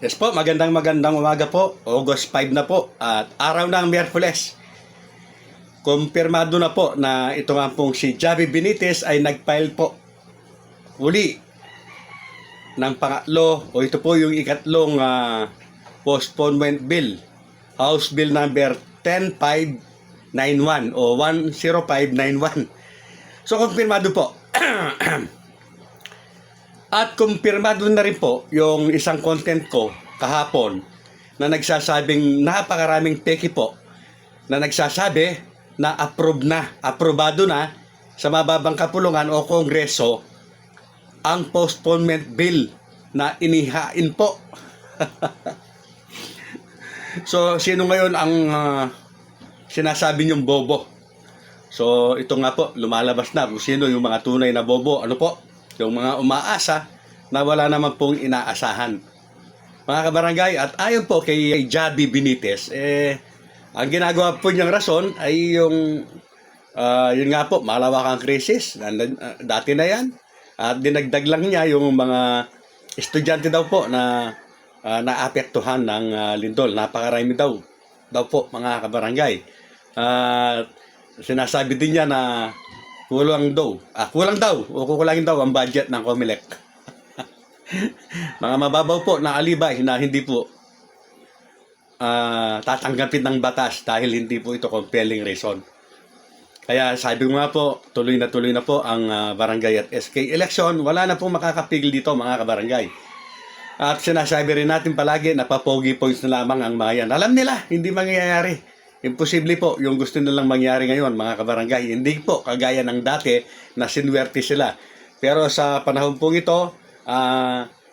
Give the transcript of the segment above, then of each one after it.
Yes po, magandang umaga po. August 5 na po at araw ng Miyerkules. Kumpirmado na po na ito nga pong si Javi Benitez ay nag-file po uli ng pangatlo o ito po yung ikatlong postponement bill. House Bill number 10591 o 10591. So kumpirmado po. At kumpirmado na rin po yung isang content ko kahapon na nagsasabing napakaraming peki po na nagsasabi na aprobado na sa mababang kapulungan o kongreso ang postponement bill na inihain po. So, sino ngayon ang sinasabi niyong bobo? So, ito nga po, lumalabas na kung sino yung mga tunay na bobo. Ano po? Yung mga umaasa na wala naman pong inaasahan. Mga kabarangay, at ayon po kay Javi Benitez, ang ginagawa po niyang rason ay yung, yun nga po, malawakang krisis. Dati na yan. At dinagdag lang niya yung mga estudyante daw po na naapektuhan ng lindol. Napakarami daw po mga kabarangay. Sinasabi din niya na kulang daw o kukulangin daw ang budget ng COMELEC. Mga mababaw po na alibay na hindi po tatanggapin ng batas dahil hindi po ito compelling reason. Kaya sabi ko nga po, tuloy na po ang barangay at SK election. Wala na pong makakapigil dito mga kabarangay. At sinasabi rin natin palagi na papogi points na lamang ang mga yan. Alam nila, hindi mangyayari. Imposible po yung gusto nilang mangyari ngayon mga kabarangay. Hindi po kagaya ng dati na sinuwerte sila. Pero sa panahon pong ito,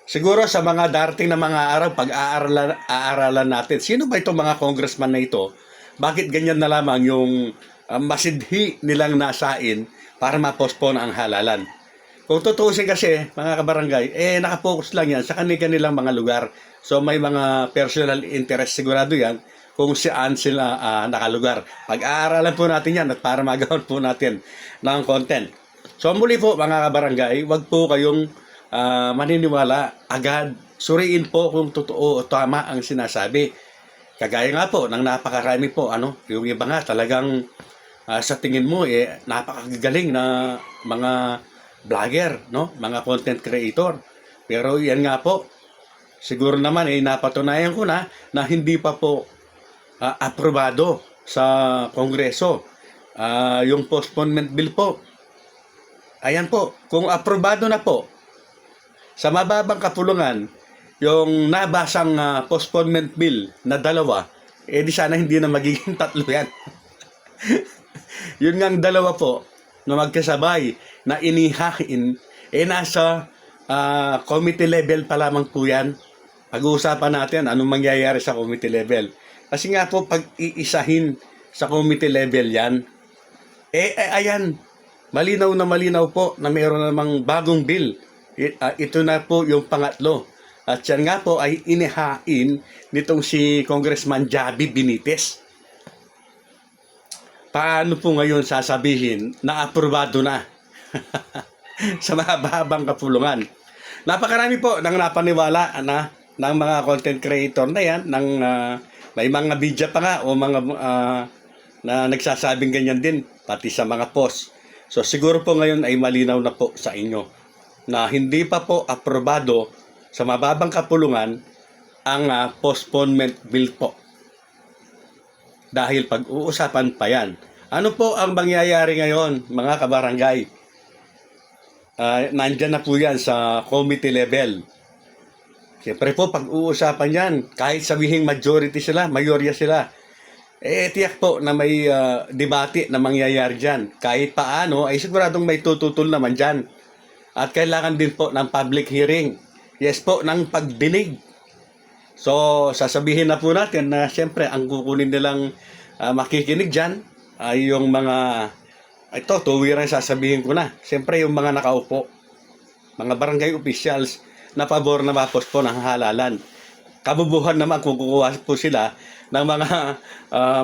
siguro sa mga darating na mga araw, pag-aaralan natin, sino ba itong mga congressman na ito? Bakit ganyan na lamang yung masidhi nilang nasain para ma-postpone ang halalan? Kung tutuusin kasi, mga kabarangay, nakapokus lang yan sa kanilang mga lugar. So may mga personal interest sigurado yan kung saan sila nakalugar. Pag-aaralan po natin yan at para magawan po natin ng content. So muli po mga kabarangay, wag po kayong maniniwala agad. Suriin po kung totoo o tama ang sinasabi. Kagaya nga po ng napakarami po, yung iba nga talagang sa tingin mo napakagaling na mga vlogger, mga content creator. Pero yan nga po, siguro naman napatunayan ko na hindi pa po aprobado sa Kongreso yung postponement bill po. Ayan po, kung aprobado na po sa mababang kapulungan yung nabasang postponement bill na dalawa, di sana hindi na magiging tatlo yan. Yun nga ang dalawa po na magkasabay na inihain, nasa committee level pa lamang po yan. Pag-uusapan natin anong mangyayari sa committee level. Kasi nga po, pag iisahin sa committee level yan, ayan, malinaw po na mayroon namang bagong bill. Ito na po yung pangatlo. At yan nga po ay inihain nitong si Congressman Javi Benitez. Paano po ngayon sasabihin na aprobado na sa mahabang kapulungan? Napakarami po nang napaniwala ng mga content creator na yan, may mga video pa nga o mga na nagsasabing ganyan din, pati sa mga post. So siguro po ngayon ay malinaw na po sa inyo na hindi pa po aprobado sa mababang kapulungan ang postponement bill po. Dahil pag-uusapan pa yan. Ano po ang mangyayari ngayon mga kabarangay? Nandyan na po yan sa committee level. Siyempre po, pag-uusapan yan, kahit sabihing majority sila, mayorya sila, tiyak po na may debate na mangyayari dyan. Kahit paano, ay siguradong may tututol naman dyan. At kailangan din po ng public hearing. Yes po, ng pagdinig. So, sasabihin na po natin na siyempre, ang kukunin nilang makikinig dyan ay yung mga, ito, tuwirang sasabihin ko na. Siyempre, yung mga nakaupo, mga barangay officials, na pabor na ma-postpone ang halalan. Kabubuhan naman kung kukuha po sila ng mga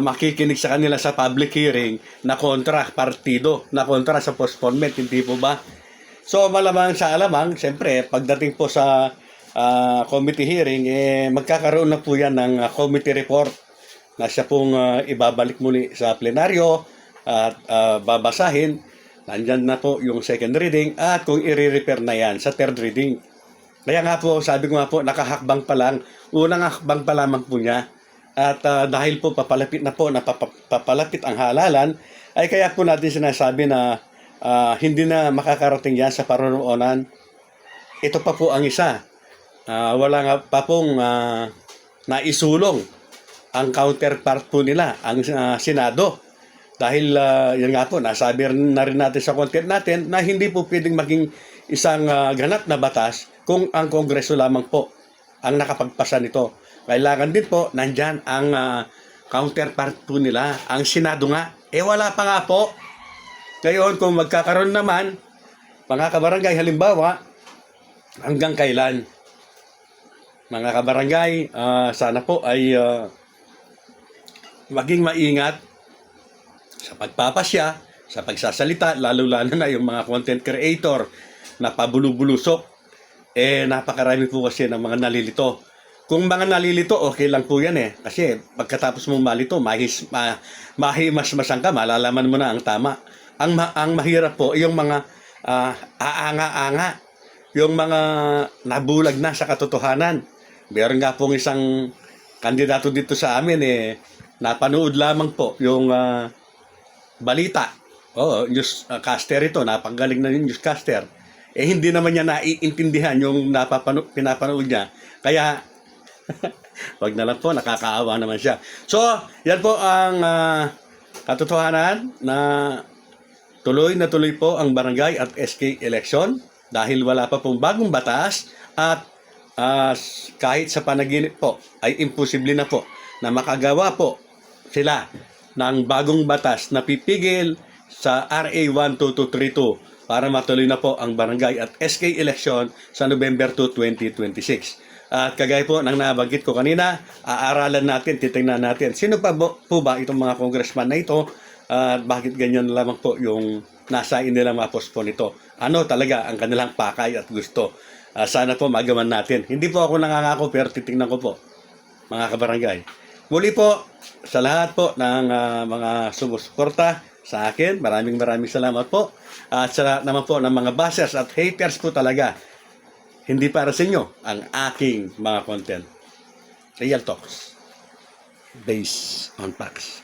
makikinig sa kanila sa public hearing na kontra partido, na kontra sa postponement, hindi po ba? So malamang sa alamang, siyempre, pagdating po sa committee hearing, magkakaroon na po yan ng committee report na siya pong ibabalik muli sa plenaryo at babasahin. Nandyan na po yung second reading at kung i-repair na yan sa third reading. Kaya nga po, sabi ko nga po, nakahakbang pa lang, unang hakbang pa lamang po niya. At dahil po papalapit na po, papalapit ang halalan, ay kaya po natin sinasabi na hindi na makakarating yan sa parunoonan. Ito pa po ang isa. Wala nga pa pong naisulong ang counterpart po nila, ang Senado. Dahil yan nga po, nasabi na rin natin sa content natin na hindi po pwedeng maging isang ganap na batas kung ang Kongreso lamang po ang nakapagpasa nito. Kailangan din po, nandyan ang counterpart po nila, ang Senado nga. Wala pa nga po. Ngayon, kung magkakaroon naman, mga kabarangay, halimbawa, hanggang kailan? Mga kabarangay, sana po ay maging maingat sa pagpapasya, sa pagsasalita, lalo-lalo na yung mga content creator na pabulubulusok. Napakarami po kasi ng mga nalilito. Kung mga nalilito, okay lang po yan Kasi pagkatapos mong malito, mahimasmasan ka, malalaman mo na ang tama. Ang mahirap po, yung mga aanga-anga, yung mga nabulag na sa katotohanan. Meron nga pong isang kandidato dito sa amin napanood lamang po yung balita. Newscaster ito, napanggaling na yung newscaster. Hindi naman niya naiintindihan yung pinapanood niya. Kaya, wag na lang po, nakakaawa naman siya. So, yan po ang katotohanan na tuloy na tuloy po ang barangay at SK election dahil wala pa pong bagong batas at kahit sa panaginip po ay imposible na po na makagawa po sila ng bagong batas na pipigil sa RA 12232 para matuloy na po ang barangay at SK election sa November 2, 2026. At kagaya po ng nabanggit ko kanina, aaralan natin, titingnan natin sino pa po ba itong mga congressman na ito at bakit ganyan lamang po yung nasa nilang ma-postpone ito. Ano talaga ang kanilang pakay at gusto. Sana po magawan natin. Hindi po ako nangangako pero titingnan ko po, mga kabarangay. Muli po, sa lahat po ng mga sumusuporta sa akin, maraming salamat po. At sa lahat naman po ng mga bashers at haters po talaga, hindi para sa inyo ang aking mga content. Real talks based on facts.